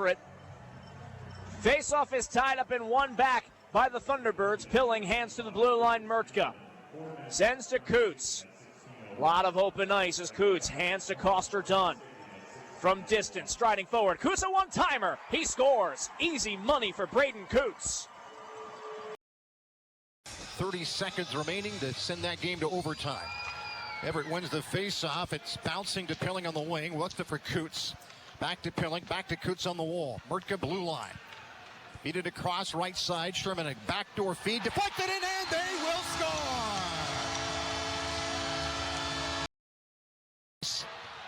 over it. Face-off is tied up in one back by the Thunderbirds. Pilling hands to the blue line. Mrtka sends to Coots. A lot of open ice as Coots hands to Koster-Dunn. From distance, striding forward. Coots a one-timer. He scores. Easy money for Braden Coots. 30 seconds remaining to send that game to overtime. Everett wins the face-off. It's bouncing to Pilling on the wing. Looks for Coots. Back to Pilling. Back to Coots on the wall. Mrtka blue line. Feed it across right side. Sherman a backdoor feed. Deflected in and they will score!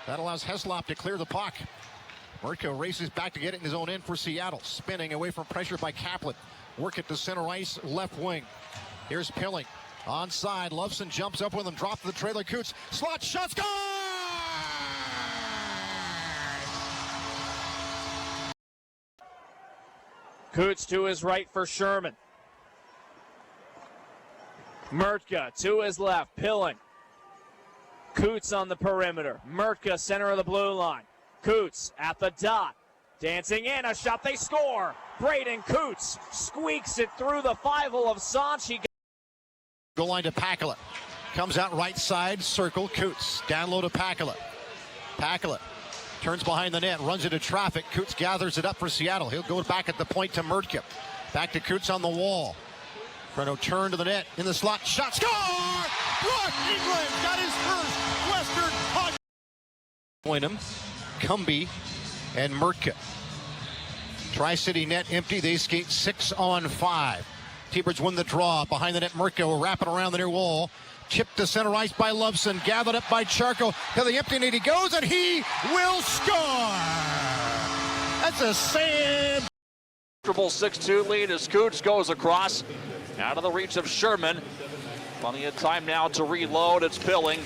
That allows Heslop to clear the puck. Mrtka races back to get it in his own end for Seattle. Spinning away from pressure by Kaplan. Work it to center ice, left wing. Here's Pilling. Onside, Loveson jumps up with him, drop to the trailer. Coots, slot shot, score! Coots to his right for Sherman. Mrtka to his left, Pilling. Coots on the perimeter. Mrtka, center of the blue line. Coots at the dot. Dancing in, a shot, they score. Braden Coots squeaks it through the 5-hole of Sanchi. Goal line to Pakala. Comes out right side, circle, Coots. Down low to Pakala. Pakala turns behind the net, runs into traffic. Coots gathers it up for Seattle. He'll go back at the point to Mrtka. Back to Coots on the wall. Freno turn to the net, in the slot, shot, score! Brock England got his first Western Hockey. Wyndham, Cumbie, and Mrtka. Tri-City net empty. They skate 6-on-5. T-Birds win the draw. Behind the net, Mrtka will wrap it around the near wall. Chipped to center ice by Loveson. Gathered up by Charco. To the empty net he goes, and he will score! That's a save. 6-2 lead as Coots goes across. Out of the reach of Sherman. Plenty of time now to reload. It's Pilling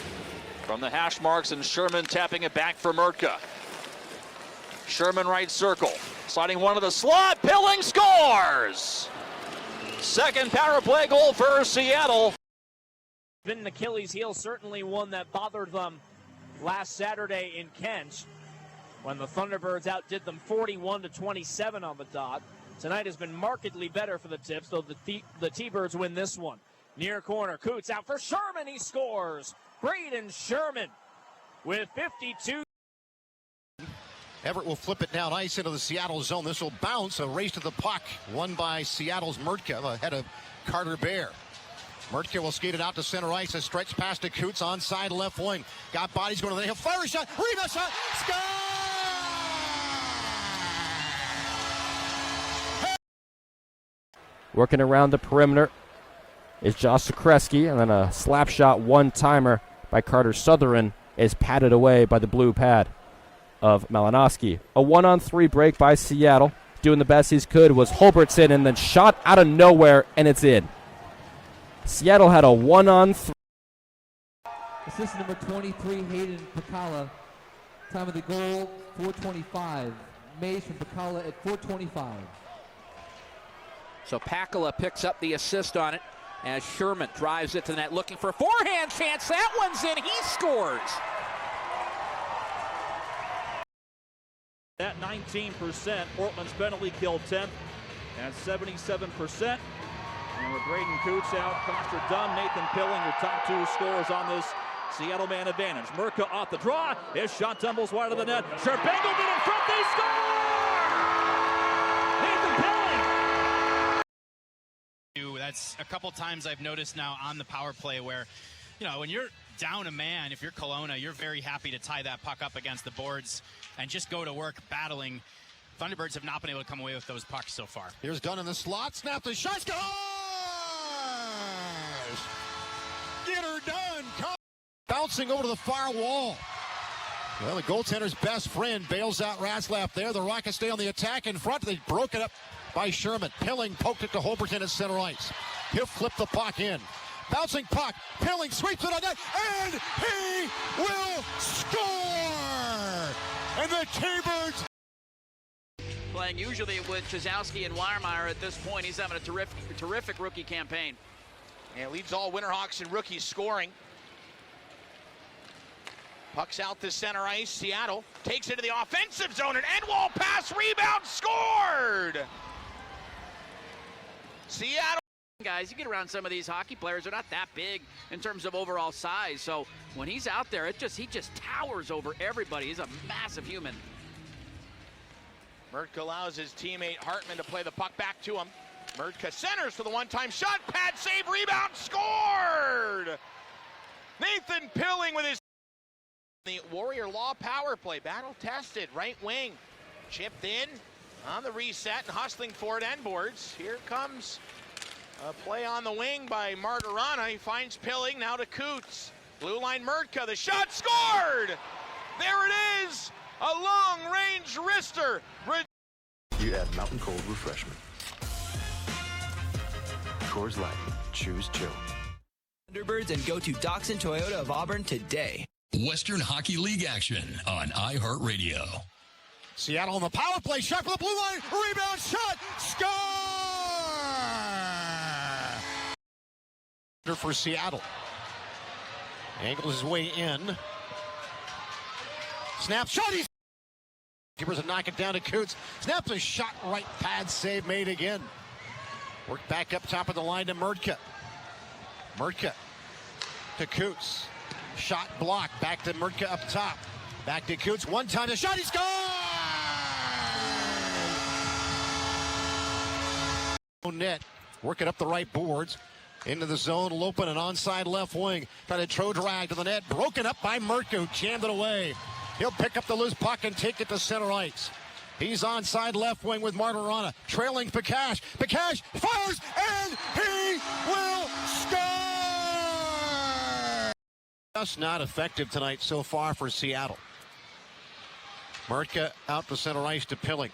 from the hash marks, and Sherman tapping it back for Mrtka. Sherman right circle. Sliding one to the slot. Pilling scores! Second power play goal for Seattle. Been an Achilles heel, certainly one that bothered them last Saturday in Kent when the Thunderbirds outdid them 41-27 on the dot. Tonight has been markedly better for the Tips, though the T-Birds win this one. Near corner, Coots out for Sherman, he scores! Braden Sherman with 52. Everett will flip it down ice into the Seattle zone. This will bounce, a race to the puck, won by Seattle's Mrtka ahead of Carter Bear. Mrtka will skate it out to center ice, a stretch pass to Coots onside left wing. Got bodies going to the net, he'll fire a shot, rebound shot, score! Working around the perimeter is Josh Sekreski, and then a slap shot one-timer by Carter Sutherland is patted away by the blue pad of Malinowski. A 1-on-3 break by Seattle. Doing the best he could was Holbertson, and then shot out of nowhere, and it's in. Seattle had a 1-on-3. Assistant number 23, Hayden Pakala. Time of the goal, 4:25. Mays from Pakala at 4:25. So Pakala picks up the assist on it as Sherman drives it to the net, looking for a forehand chance. That one's in. He scores. At 19%, Portland's penalty kill 10th at 77%. And with Braden Coots out, Koster-Dunn, Nathan Pilling, your top two scorers on this Seattle man advantage. Mrtka off the draw. His shot tumbles wide of the net. Sherbengelman in front. They score! Nathan Pilling. That's a couple times I've noticed now on the power play where, you know, when you're down a man, if you're Kelowna, you're very happy to tie that puck up against the boards and just go to work battling. Thunderbirds have not been able to come away with those pucks so far. Here's Dunn in the slot, snap the shot, scores! Get her done! Bouncing over to the far wall. Well, the goaltender's best friend bails out Ratzlaff there. The Rockets stay on the attack in front. They broke it up by Sherman. Pilling poked it to Holberton at center ice. He'll flip the puck in. Bouncing puck. Pilling sweeps it on net, and he will score! And the T-Birds playing usually with Chazowski and Weiermeyer at this point. He's having a terrific rookie campaign. And leads all Winterhawks in rookie scoring. Puck's out to center ice. Seattle takes it to the offensive zone. An end wall pass, rebound, scored! Seattle. Guys, you get around some of these hockey players, they're not that big in terms of overall size. So when he's out there, he just towers over everybody. He's a massive human. Mrtka allows his teammate Hartman to play the puck back to him. Mrtka centers for the one-time shot. Pad save, rebound, scored! Nathan Pilling with his... The Warrior Law power play, battle-tested, right wing. Chipped in on the reset and hustling for it end boards. Here comes a play on the wing by Martirana. He finds Pilling, now to Coots. Blue line Mrtka, the shot scored! There it is! A long-range wrister. You add Mountain Cold Refreshment. Coors Light. Choose chill. Thunderbirds and go to Doxon Toyota of Auburn today. Western Hockey League action on iHeartRadio. Seattle on the power play. Shot for the blue line. Rebound shot. Score! For Seattle. Angles his way in. Snap shot. Keepers will knock it down to Coots. Snaps a shot right. Pad save made again. Work back up top of the line to Mrtka. Mrtka to Coots. Shot blocked. Back to Mrtka up top. Back to Coots. One time the shot. He scores! Net. Working up the right boards. Into the zone. Lopin, an onside left wing. Trying to throw drag to the net. Broken up by Mrtka, who jammed it away. He'll pick up the loose puck and take it to center ice. He's onside left wing with Martirana. Trailing Pakash. Pakash fires, and he will score! Just not effective tonight so far for Seattle. Mrtka out to center ice to Pilling.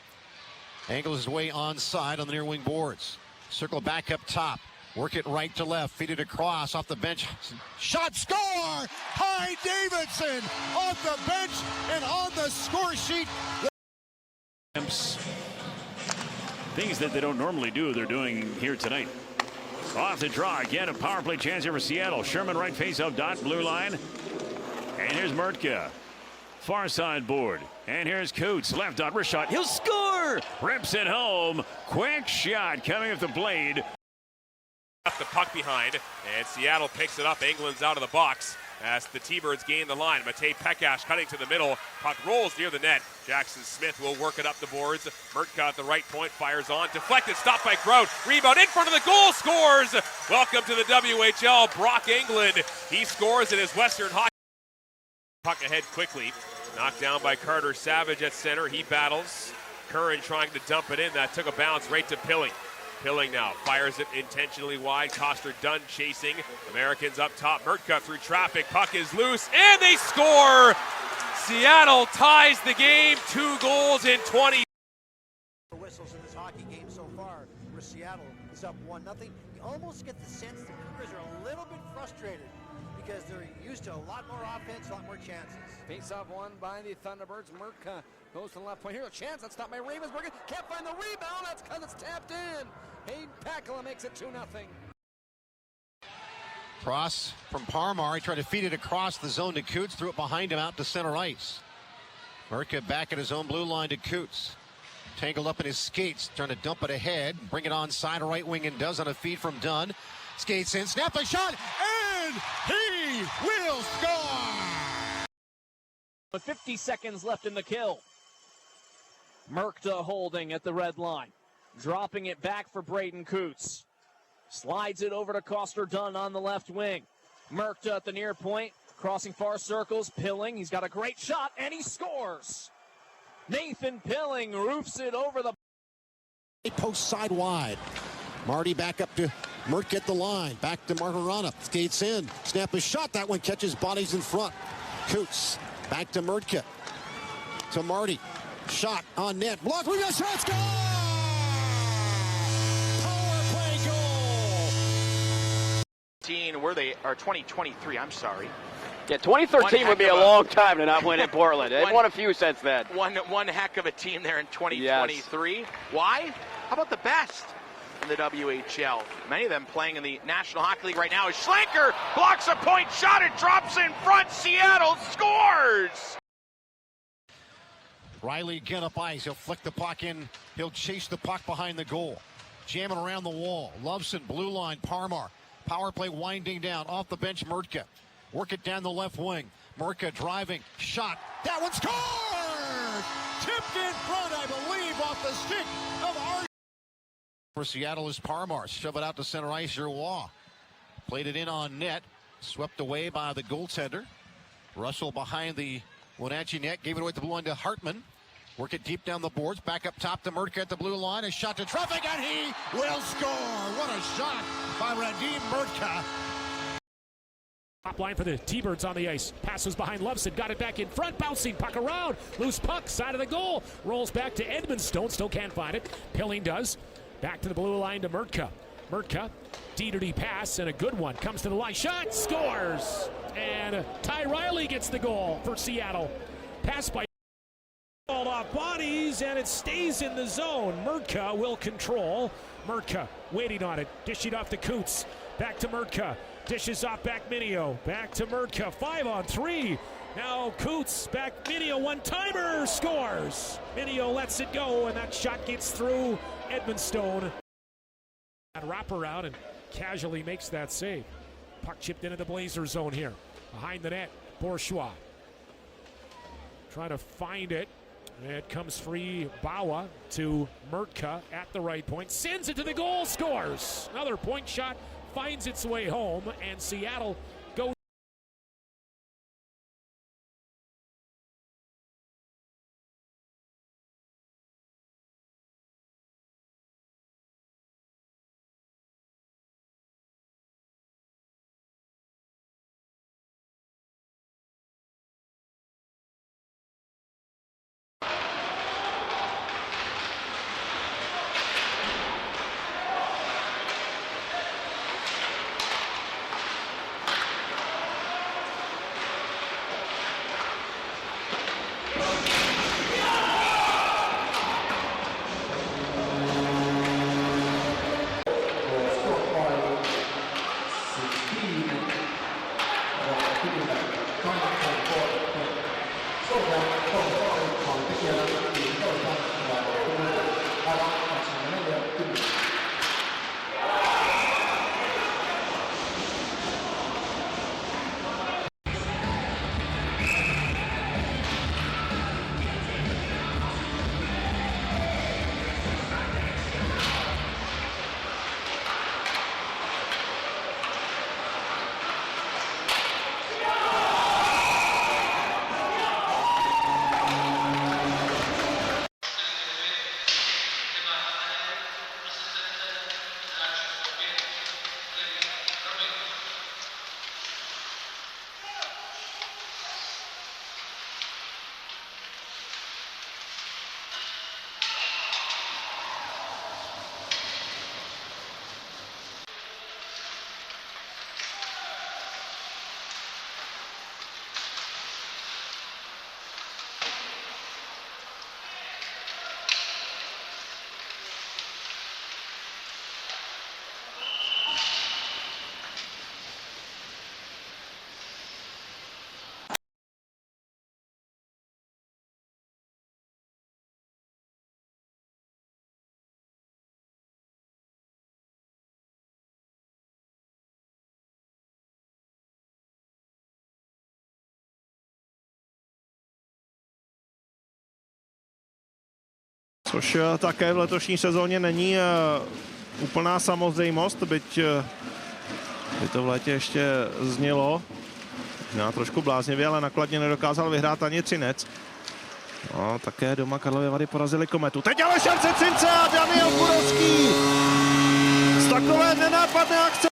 Angles his way onside on the near wing boards. Circle back up top. Work it right to left. Feed it across off the bench. Shot, score! Hy Davidson off the bench and on the score sheet. Things that they don't normally do, they're doing here tonight. Off the draw again, a power play chance here for Seattle. Sherman right face-off dot, blue line. And here's Mrtka. Far side board. And here's Coots, left dot, wrist shot. He'll score! Rips it home. Quick shot coming off the blade. The puck behind, and Seattle picks it up. England's out of the box as the T-Birds gain the line. Matej Pekash cutting to the middle. Puck rolls near the net. Jackson Smith will work it up the boards. Mrtka at the right point, fires on. Deflected, stopped by Grout. Rebound in front of the goal, scores! Welcome to the WHL, Brock England. He scores in his Western Hockey. Puck ahead quickly. Knocked down by Carter Savage at center. He battles. Curran trying to dump it in. That took a bounce right to Pilling. Pilling now fires it intentionally wide. Coster Dunn chasing. Americans up top. Mrtka through traffic. Puck is loose, and they score! Seattle ties the game. 2 goals in 20. Whistles in this hockey game so far, where Seattle is up 1-0. You almost get the sense the Cougars are a little bit frustrated because they're used to a lot more offense, a lot more chances. Face-off won by the Thunderbirds. Mrtka goes to the left point. Here's a chance. That's stopped by Ravensburger. Can't find the rebound. That's because it's tapped in. Hayden Pakala makes it 2-0. Cross from Parmar. He tried to feed it across the zone to Coots. Threw it behind him out to center ice. Mrtka back at his own blue line to Coots. Tangled up in his skates. Trying to dump it ahead. Bring it on side right wing and does on a feed from Dunn. Skates in. Snap a shot. And he will score! With 50 seconds left in the kill. Mrtka holding at the red line. Dropping it back for Braden Coots. Slides it over to Coster Dunn on the left wing. Mrtka at the near point. Crossing far circles. Pilling. He's got a great shot, and he scores. Nathan Pilling roofs it over the post side wide. Marty back up to Mrtka at the line. Back to Martirana. Skates in. Snap a shot. That one catches bodies in front. Coots. Back to Mrtka. To Marty. Shot on net. Block. We got shot. Score! Power play goal. Where they are 2023. I'm sorry. Yeah, 2013 would be a long time to not win in Portland. They've won a few since then. One heck of a team there in 2023. Yeah. Why? How about the best? in the WHL. Many of them playing in the National Hockey League right now. Schlenker blocks a point shot. It drops in front. Seattle scores. Riley again up ice. He'll flick the puck in. He'll chase the puck behind the goal. Jamming around the wall. Loveson, blue line, Parmar. Power play winding down. Off the bench, Mrtka. Work it down the left wing. Mrtka driving. Shot. That one scores! Tipped in front, I believe, off the stick of Arch. For Seattle is Parmar. Shove it out to center ice. Giroux played it in on net. Swept away by the goaltender. Russell behind the Wenatchee net. Gave it away at the blue line to Hartman. Work it deep down the boards. Back up top to Mrtka at the blue line. A shot to traffic, and he will score. What a shot by Radim Mrtka. Top line for the T-Birds on the ice. Passes behind Loveson. Got it back in front. Bouncing puck around. Loose puck. Side of the goal. Rolls back to Edmonstone. Still can't find it. Pilling does. Back to the blue line to Mrtka. Mrtka. D-to-D pass and a good one. Comes to the line. Shot. Scores. And Ty Riley gets the goal for Seattle. Pass by ball off bodies, and it stays in the zone. Mrtka will control. Mrtka waiting on it. Dishing off to Coots. Back to Mrtka. Dishes off back Minio. Back to Mrtka. 5-on-3. Now Coots back Minio. One-timer scores. Minio lets it go, and that shot gets through Edmonstone. And wraparound and casually makes that save. Puck chipped into the Blazer zone here. Behind the net, Bourgeois. Trying to find it. It comes free. Bawa to Mrtka at the right point. Sends it to the goal. Scores. Another point shot. Finds its way home. And Seattle goes. Což také v letošní sezóně není úplná samozřejmost, byť by to v létě ještě znělo. Možná trošku bláznivě, ale nakladně nedokázal vyhrát ani Třinec. No, také doma Karlovy Vary porazili Kometu. Teď ale šance Třince a Daniel Burovský z takové nenápadné akce.